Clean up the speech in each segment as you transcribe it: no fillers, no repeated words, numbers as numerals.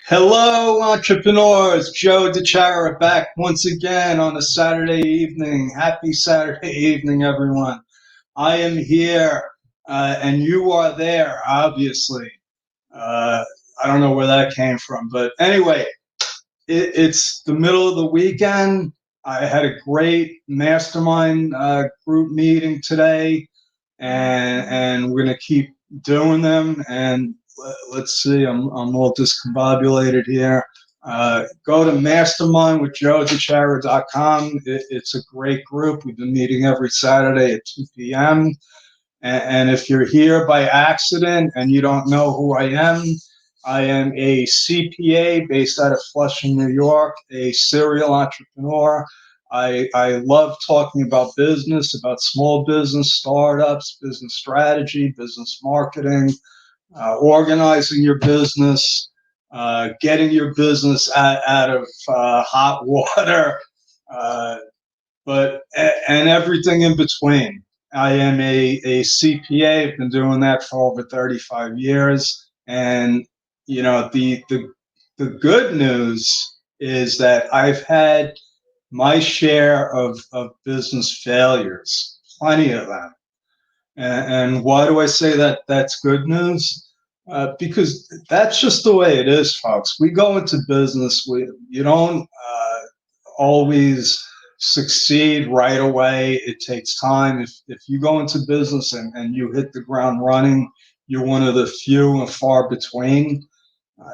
Hello, entrepreneurs. Joe Dichiara back once again on a Saturday evening. Happy Saturday evening, everyone. I am here, and you are there, obviously. I don't know where that came from, but anyway, it's the middle of the weekend. I had a great mastermind group meeting today, and we're going to keep doing them. And let's see, I'm all discombobulated here. Go to mastermindwithjoedichiara.com. It's a great group. We've been meeting every Saturday at 2 p.m. And if you're here by accident and you don't know who I am a CPA based out of Flushing, New York, a serial entrepreneur. I love talking about business, about small business, startups, business strategy, business marketing, organizing your business, getting your business out of hot water, uh, and everything in between. I am a CPA. I've been doing that for over 35 years, and the good news is that I've had my share of business failures, plenty of them. And why do I say that that's good news? Because that's just the way it is, folks. We go into business, you don't always succeed right away. It takes time. If you go into business and you hit the ground running, you're one of the few and far between.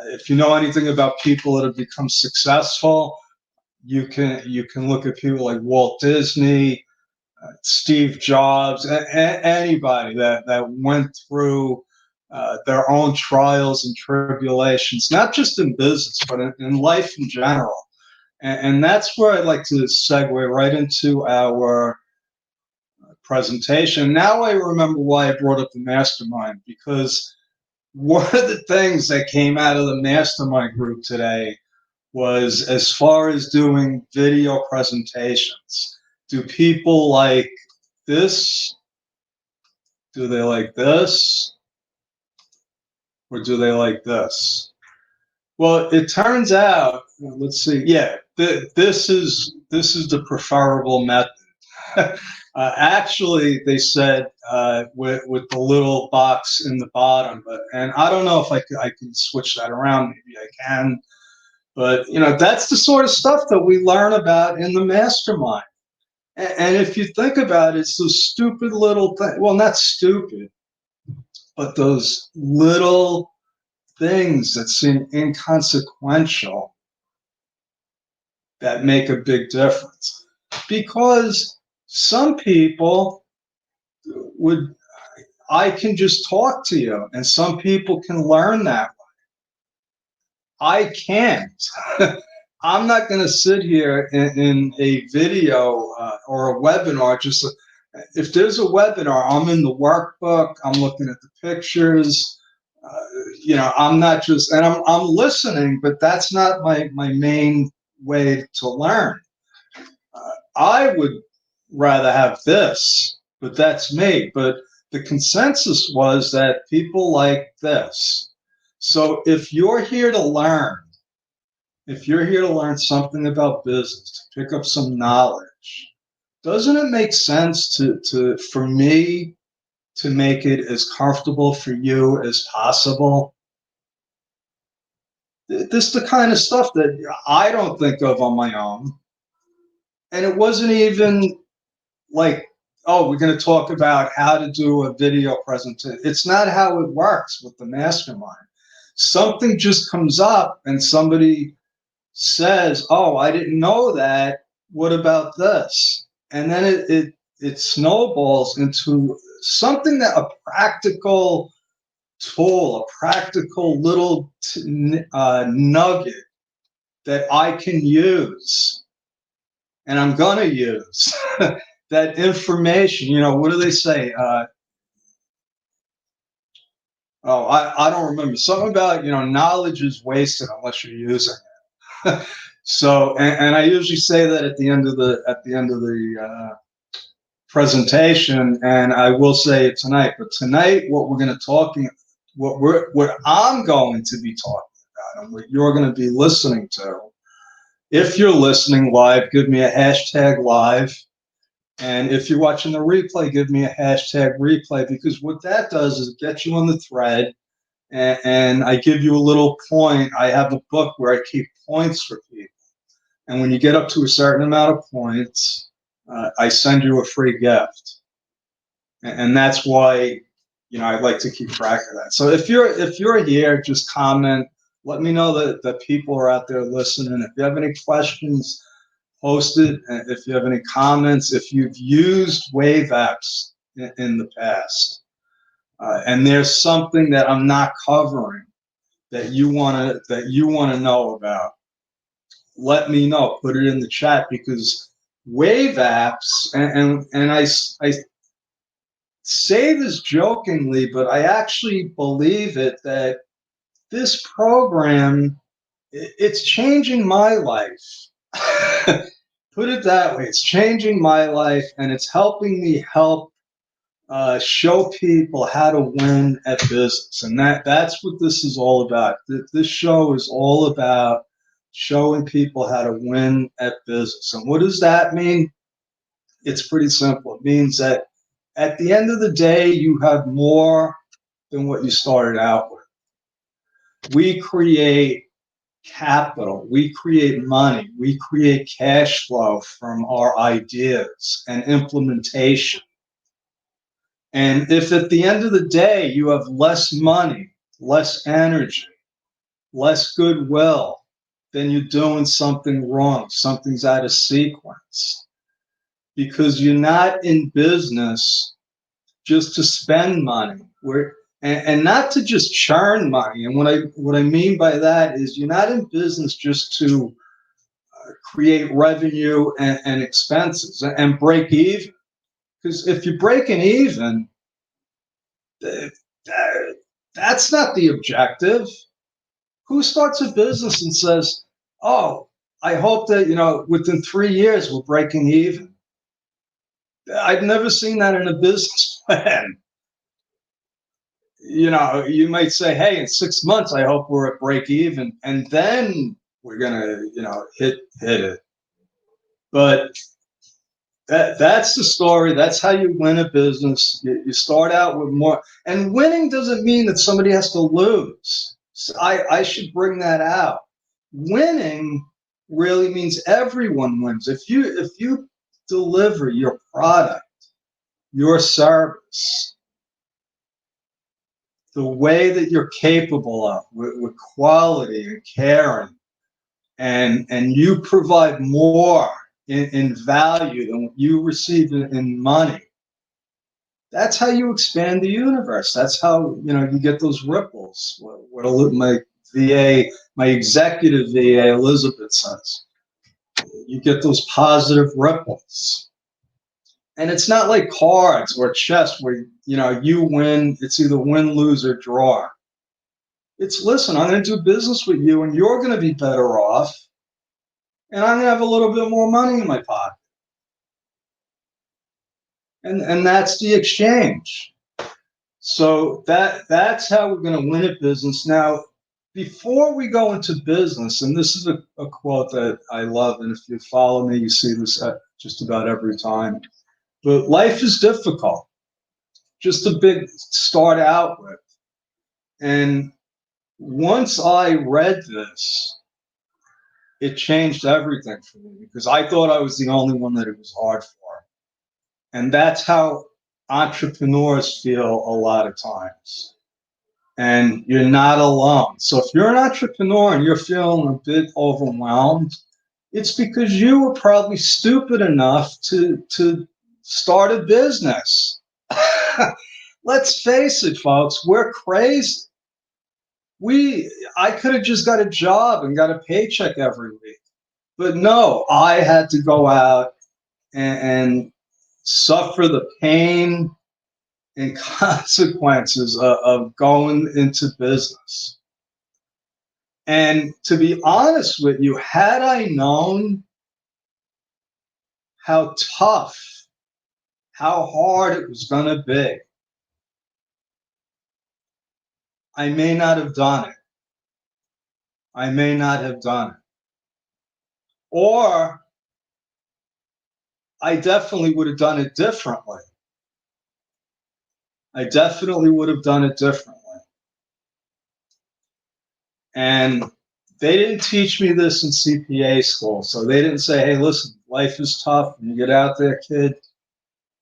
If you know anything about people that have become successful, you can look at people like Walt Disney, Steve Jobs, anybody that went through their own trials and tribulations, not just in business, but in life in general. And that's where I'd like to segue right into our presentation. Now I remember why I brought up the mastermind, because one of the things that came out of the mastermind group today was, as far as doing video presentations, do people like this? Do they like this? Or do they like this? Well, it turns out, let's see, yeah, this is the preferable method. Actually, they said with the little box in the bottom, and I don't know if I can switch that around. Maybe I can, but that's the sort of stuff that we learn about in the mastermind. And if you think about it, it's those stupid little things. Well, not stupid, but those little things that seem inconsequential that make a big difference. Because some people would, I can just talk to you, and some people can learn that way. I can't. I'm not going to sit here in a video or a webinar. Just if there's a webinar, I'm in the workbook. I'm looking at the pictures. I'm not just, and I'm listening, but that's not my main way to learn. I would rather have this, but that's me. But the consensus was that people like this. So if you're here to learn, something about business, to pick up some knowledge, doesn't it make sense for me to make it as comfortable for you as possible? This is the kind of stuff that I don't think of on my own. And it wasn't even like, oh, we're going to talk about how to do a video presentation. It's not how it works with the mastermind. Something just comes up and somebody says, oh, I didn't know that. What about this? And then it snowballs into something, that a practical tool, a practical little nugget that I can use, and I'm going to use that information. What do they say? I don't remember. Something about, knowledge is wasted unless you're using it. So, and I usually say that at the end of the presentation, and I will say it tonight. But tonight, what I'm going to be talking and what you're going to be listening to. If you're listening live, give me a hashtag live. And if you're watching the replay, give me a hashtag replay, because what that does is get you on the thread, and I give you a little point. I have a book where I keep points for people. And when you get up to a certain amount of points, I send you a free gift. And that's why, I'd like to keep track of that. So if you're here, just comment. Let me know that people are out there listening. If you have any questions, post it. If you have any comments, if you've used Waveapps in the past, and there's something that I'm not covering that you want to know about, let me know. Put it in the chat, because Waveapps, and I say this jokingly, but I actually believe it, that this program, it's changing my life. Put it that way. It's changing my life, and it's helping me help show people how to win at business. And that's what this is all about. This show is all about showing people how to win at business. And what does that mean? It's pretty simple. It means that at the end of the day, you have more than what you started out with. We create capital, we create money, we create cash flow from our ideas and implementation. And if at the end of the day you have less money, less energy, less goodwill, then you're doing something wrong. Something's out of sequence, because you're not in business just to spend money. And not to just churn money. And what I mean by that is, you're not in business just to create revenue and expenses and break even. Because if you're breaking even, that's not the objective. Who starts a business and says, "Oh, I hope that within 3 years we're breaking even"? I've never seen that in a business plan. You might say, "Hey, in 6 months, I hope we're at break even, and then we're gonna, hit it." But that's the story. That's how you win a business. You start out with more, and winning doesn't mean that somebody has to lose. So I should bring that out. Winning really means everyone wins. If you deliver your product, your service, the way that you're capable of, with quality and caring, and you provide more in value than what you receive in money, that's how you expand the universe. That's how you get those ripples. What my executive VA Elizabeth says, you get those positive ripples. And it's not like cards or chess where you win. It's either win, lose, or draw. It's, listen, I'm going to do business with you, and you're going to be better off, and I'm going to have a little bit more money in my pocket. And that's the exchange. So that's how we're going to win at business. Now, before we go into business, and this is a quote that I love, and if you follow me, you see this at just about every time. But life is difficult. Just a big start out with. And once I read this, it changed everything for me, because I thought I was the only one that it was hard for. And that's how entrepreneurs feel a lot of times. And you're not alone. So if you're an entrepreneur and you're feeling a bit overwhelmed, it's because you were probably stupid enough to start a business. Let's face it, folks, we're crazy. I could have just got a job and got a paycheck every week. But no, I had to go out and suffer the pain and consequences of going into business. And to be honest with you, had I known how tough, how hard it was going to be, I may not have done it. I may not have done it. Or I definitely would have done it differently. I definitely would have done it differently. And they didn't teach me this in CPA school. So they didn't say, hey, listen, life is tough. When you get out there, kid,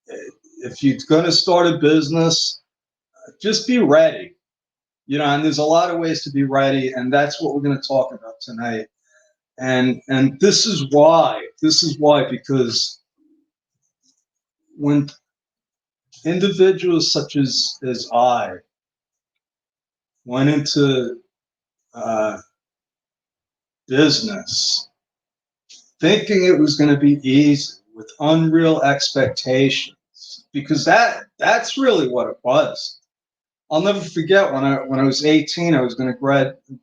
if you're going to start a business, just be ready. You know, and there's a lot of ways to be ready. And that's what we're going to talk about tonight. And this is why, because when individuals such as I went into business thinking it was going to be easy with unreal expectations, because that's really what it was. I'll never forget when I was 18, I was going to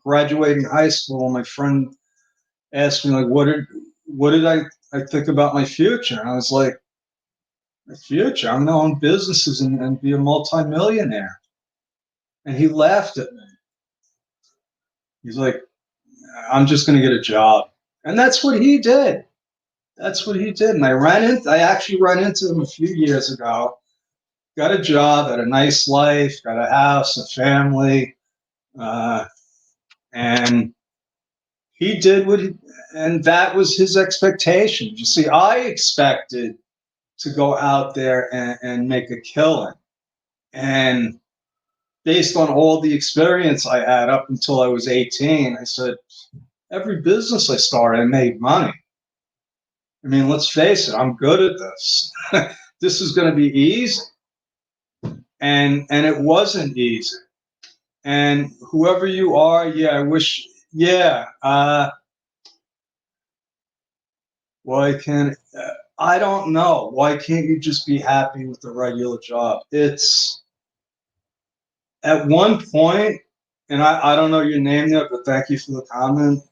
graduate in high school, and my friend asked me, like, what did I think about my future? And I was like, my future, I'm going to own businesses and be a multimillionaire. And he laughed at me. He's like, I'm just going to get a job. And that's what he did. That's what he did. And I actually ran into him a few years ago. Got a job, had a nice life, got a house, a family, and he did and that was his expectation. You see, I expected to go out there and make a killing. And based on all the experience I had up until I was 18, I said, every business I started, I made money. I mean, let's face it, I'm good at this. This is going to be easy. And it wasn't easy. And whoever you are, yeah, I wish, yeah, why can't, I don't know. Why can't you just be happy with the regular job? It's at one point, and I don't know your name yet, but thank you for the comment.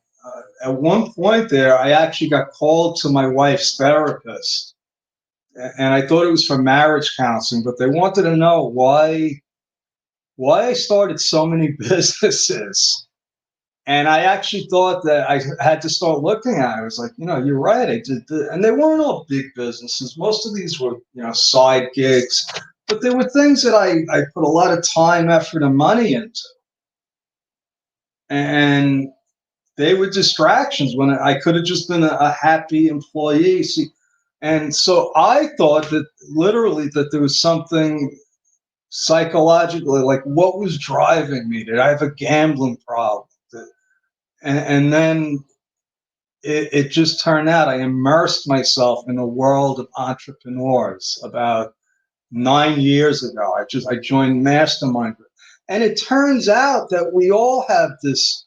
At one point there, I actually got called to my wife's therapist, and I thought it was for marriage counseling, but they wanted to know why I started so many businesses. And I actually thought that I had to start looking at it. I was like, you're right. I did, and they weren't all big businesses. Most of these were, side gigs, but they were things that I put a lot of time, effort, and money into. And they were distractions when I could have just been a happy employee. See, and so I thought that literally that there was something psychologically, like what was driving me? Did I have a gambling problem? And then it just turned out I immersed myself in a world of entrepreneurs about 9 years ago. I joined Mastermind Group. And it turns out that we all have this,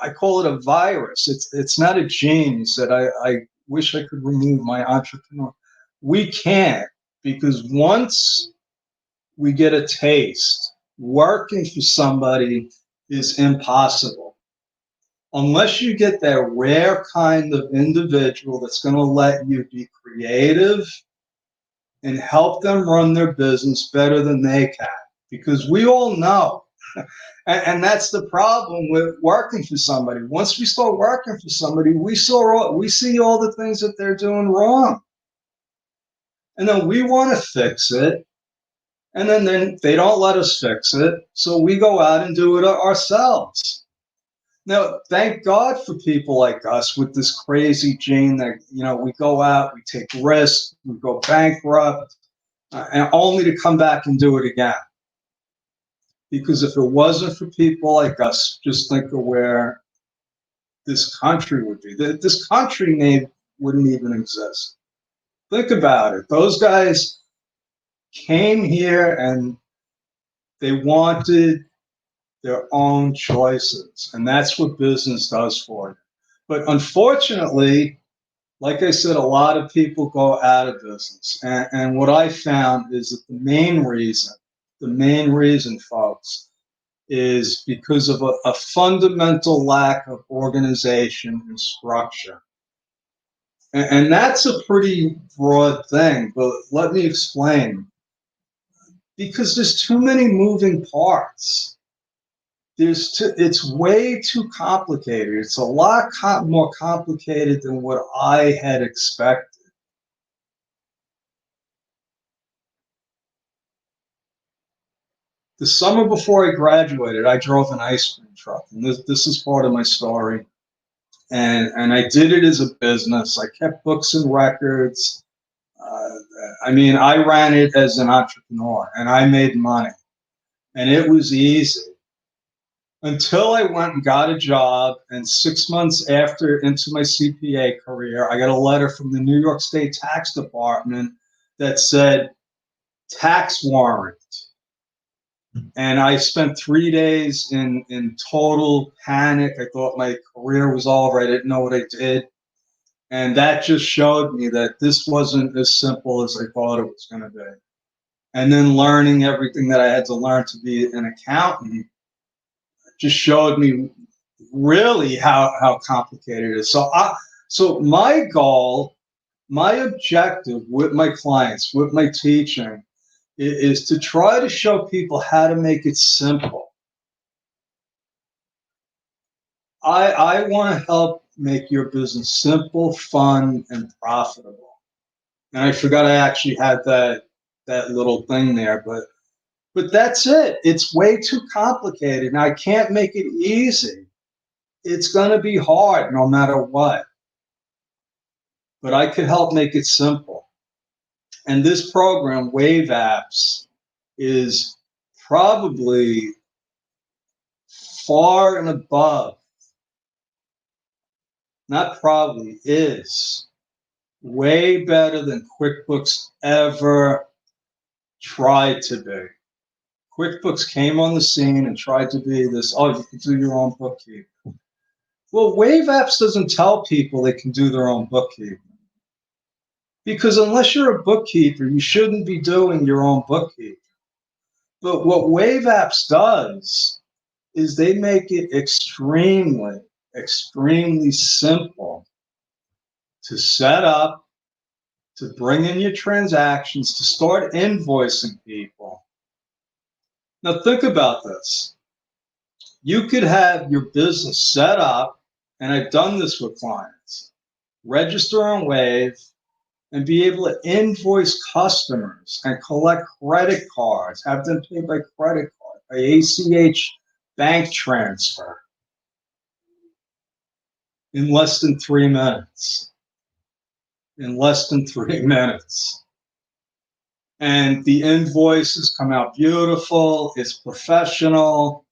I call it a virus. It's not a gene. That I wish I could remove my entrepreneur. We can't, because once we get a taste, working for somebody is impossible. Unless you get that rare kind of individual that's going to let you be creative and help them run their business better than they can. Because we all know, and that's the problem with working for somebody. Once we start working for somebody, we see all the things that they're doing wrong. And then we want to fix it. And then they don't let us fix it. So we go out and do it ourselves. Now, thank God for people like us with this crazy gene that, we go out, we take risks, we go bankrupt, and only to come back and do it again. Because if it wasn't for people like us, just think of where this country would be. This country wouldn't even exist. Think about it. Those guys came here and they wanted their own choices. And that's what business does for you. But unfortunately, like I said, a lot of people go out of business. And what I found is that the main reason, folks, is because of a fundamental lack of organization and structure. And that's a pretty broad thing, but let me explain. Because there's too many moving parts. It's way too complicated. It's a lot more complicated than what I had expected. The summer before I graduated, I drove an ice cream truck, and this is part of my story. And I did it as a business. I kept books and records. Uh, I mean, I ran it as an entrepreneur, and I made money, and it was easy until I went and got a job. And 6 months after into my CPA career, I got a letter from the New York State Tax Department that said tax warrant. And I spent 3 days in total panic. I thought my career was over. I didn't know what I did. And that just showed me that this wasn't as simple as I thought it was going to be. And then learning everything that I had to learn to be an accountant just showed me really how complicated it is. So my goal, my objective with my clients, with my teaching, is to try to show people how to make it simple. I want to help make your business simple, fun, and profitable. And I forgot I actually had that little thing there, but that's it. It's way too complicated. Now I can't make it easy. It's going to be hard no matter what. But I could help make it simple. And this program, Waveapps, is probably far and above, not probably, is way better than QuickBooks ever tried to be. QuickBooks came on the scene and tried to be this, oh, you can do your own bookkeeping. Well, Waveapps doesn't tell people they can do their own bookkeeping. Because unless you're a bookkeeper, you shouldn't be doing your own bookkeeping. But what Waveapps does is they make it extremely, extremely simple to set up, to bring in your transactions, to start invoicing people. Now think about this. You could have your business set up, and I've done this with clients, register on Wave, and be able to invoice customers and collect credit cards, have them pay by credit card, by ACH bank transfer in less than 3 minutes. In less than 3 minutes. And the invoices come out beautiful, it's professional,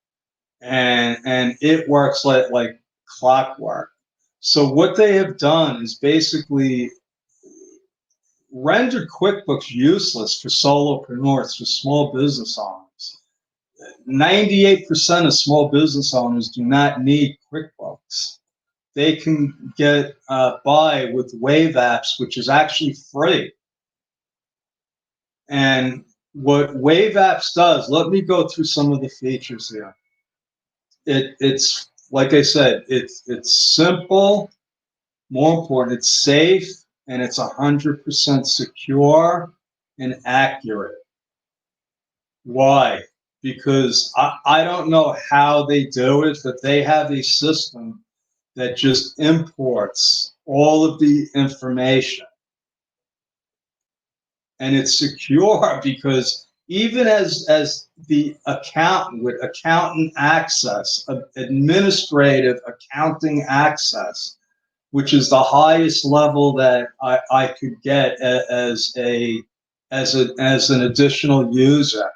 and it works like clockwork. So what they have done is basically rendered QuickBooks useless for solopreneurs, for small business owners. 98% of small business owners do not need QuickBooks. They can get by with Waveapps, which is actually free. And what Waveapps does, let me go through some of the features here. It's like I said, it's simple. More important, it's safe, and it's 100% secure and accurate. Why? Because I don't know how they do it, but they have a system that just imports all of the information. And it's secure because even as the accountant with accountant access, administrative accounting access, which is the highest level that I could get as an additional user,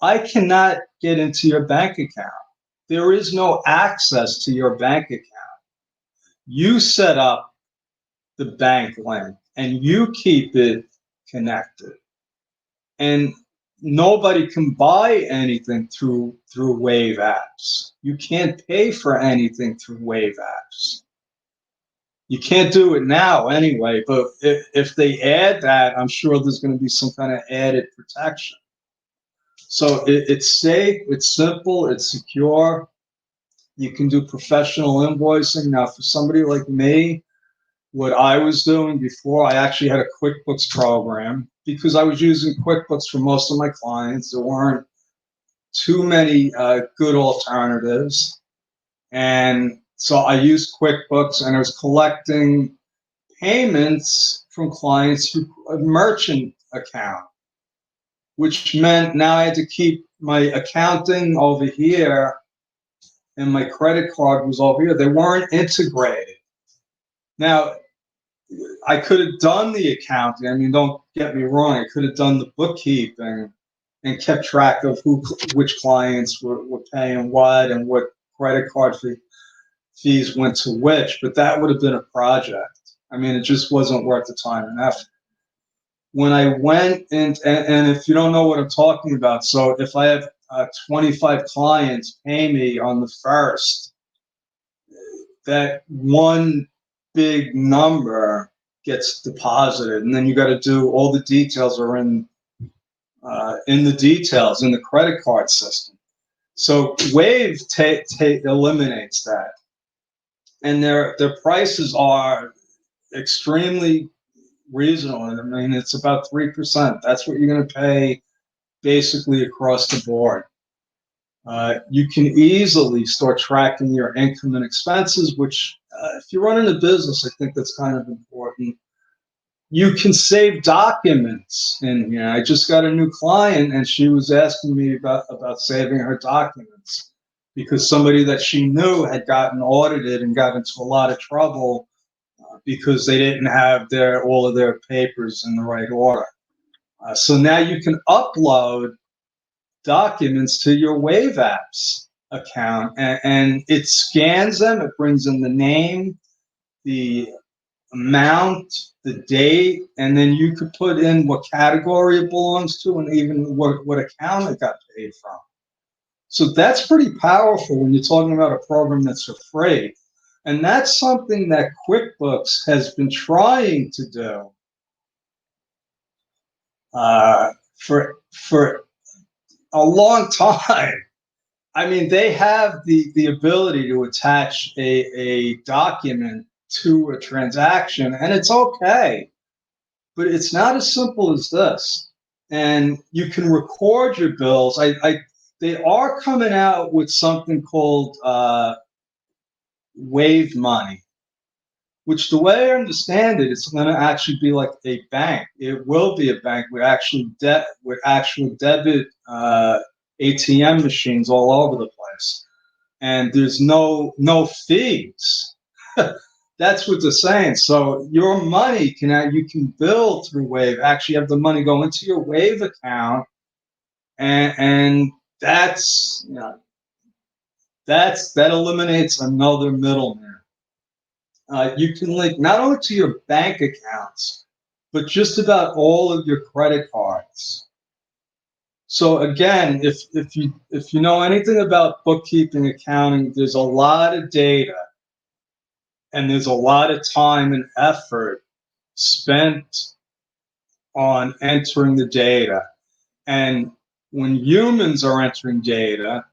I cannot get into your bank account. There is no access to your bank account. You set up the bank link and you keep it connected. And nobody can buy anything through Waveapps. You can't pay for anything through Waveapps. You can't do it now anyway, but if they add that, I'm sure there's going to be some kind of added protection. So it's safe, it's simple, it's secure. You can do professional invoicing. Now, for somebody like me, what I was doing before, I actually had a QuickBooks program because I was using QuickBooks for most of my clients. There weren't too many good alternatives. And so I used QuickBooks, and I was collecting payments from clients through a merchant account, which meant now I had to keep my accounting over here and my credit card was over here. They weren't integrated. Now, I could have done the accounting. I mean, don't get me wrong. I could have done the bookkeeping and kept track of which clients were paying what and what credit card fees went to which, but that would have been a project. I mean, it just wasn't worth the time and effort. When I went and if you don't know what I'm talking about, so if I have 25 clients pay me on the first, that one big number gets deposited, and then you got to do all the details are in the details in the credit card system. So Wave eliminates that, and their prices are extremely reasonable. I mean, it's about 3%. That's what you're going to pay basically across the board. You can easily start tracking your income and expenses, which if you're running a business, I think that's kind of important. You can save documents in here. I just got a new client, and she was asking me about saving her documents because somebody that she knew had gotten audited and got into a lot of trouble because they didn't have all of their papers in the right order. So now you can upload documents to your Waveapps account, and it scans them. It brings in the name, the amount, the date, and then you could put in what category it belongs to and even what account it got paid from. So that's pretty powerful when you're talking about a program that's for free. And that's something that QuickBooks has been trying to do for a long time. I mean, they have the ability to attach a document to a transaction, and it's okay, but it's not as simple as this. And you can record your bills. They are coming out with something called Wave Money, which the way I understand it, it's going to actually be like a bank. It will be a bank with actual debit ATM machines all over the place, and there's no fees. That's what they're saying. So your money you can bill through Wave. Actually, have the money go into your Wave account, and that's that eliminates another middleman. You can link not only to your bank accounts, but just about all of your credit cards. So again, if you know anything about bookkeeping, accounting, there's a lot of data, and there's a lot of time and effort spent on entering the data. And when humans are entering data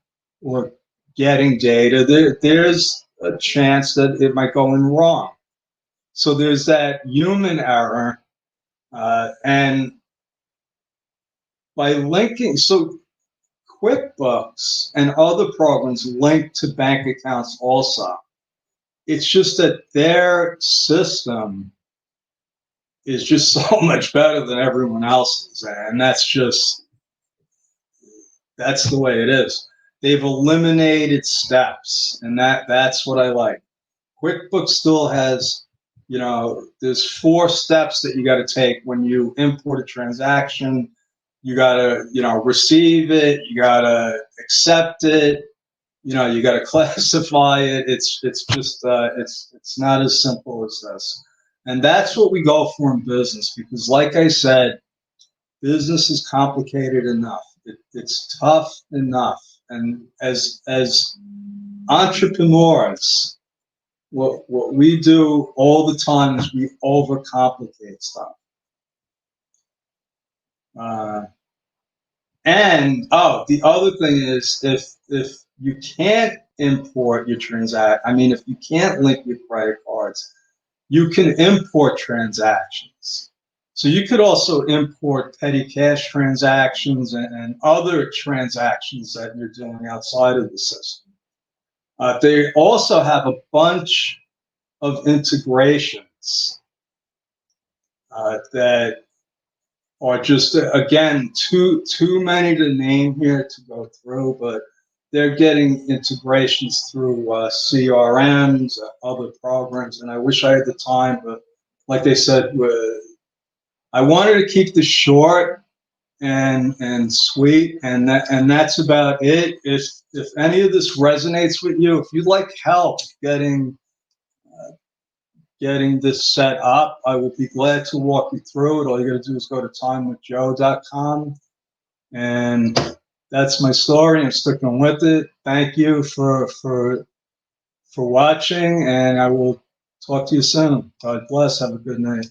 or getting data, there's a chance that it might go in wrong. So there's that human error, and by linking, so QuickBooks and other programs link to bank accounts also. It's just that their system is just so much better than everyone else's, and that's the way it is. They've eliminated steps, and that's what I like. QuickBooks still has, there's 4 steps that you got to take when you import a transaction. You got to, receive it. You got to accept it. You got to classify it. It's just, it's not as simple as this. And that's what we go for in business, because like I said, business is complicated enough. It's tough enough. And as entrepreneurs, what we do all the time is we overcomplicate stuff. And the other thing is, if you can't import your if you can't link your credit cards, you can import transactions. So you could also import petty cash transactions and other transactions that you're doing outside of the system. They also have a bunch of integrations that are just, again, too many to name here to go through, but they're getting integrations through CRMs, other programs, and I wish I had the time, but like they said, I wanted to keep this short and sweet, and that's about it. If any of this resonates with you, if you'd like help getting this set up, I will be glad to walk you through it. All you got to do is go to timewithjoe.com, and that's my story. I'm sticking with it. Thank you for watching, and I will talk to you soon. God bless. Have a good night.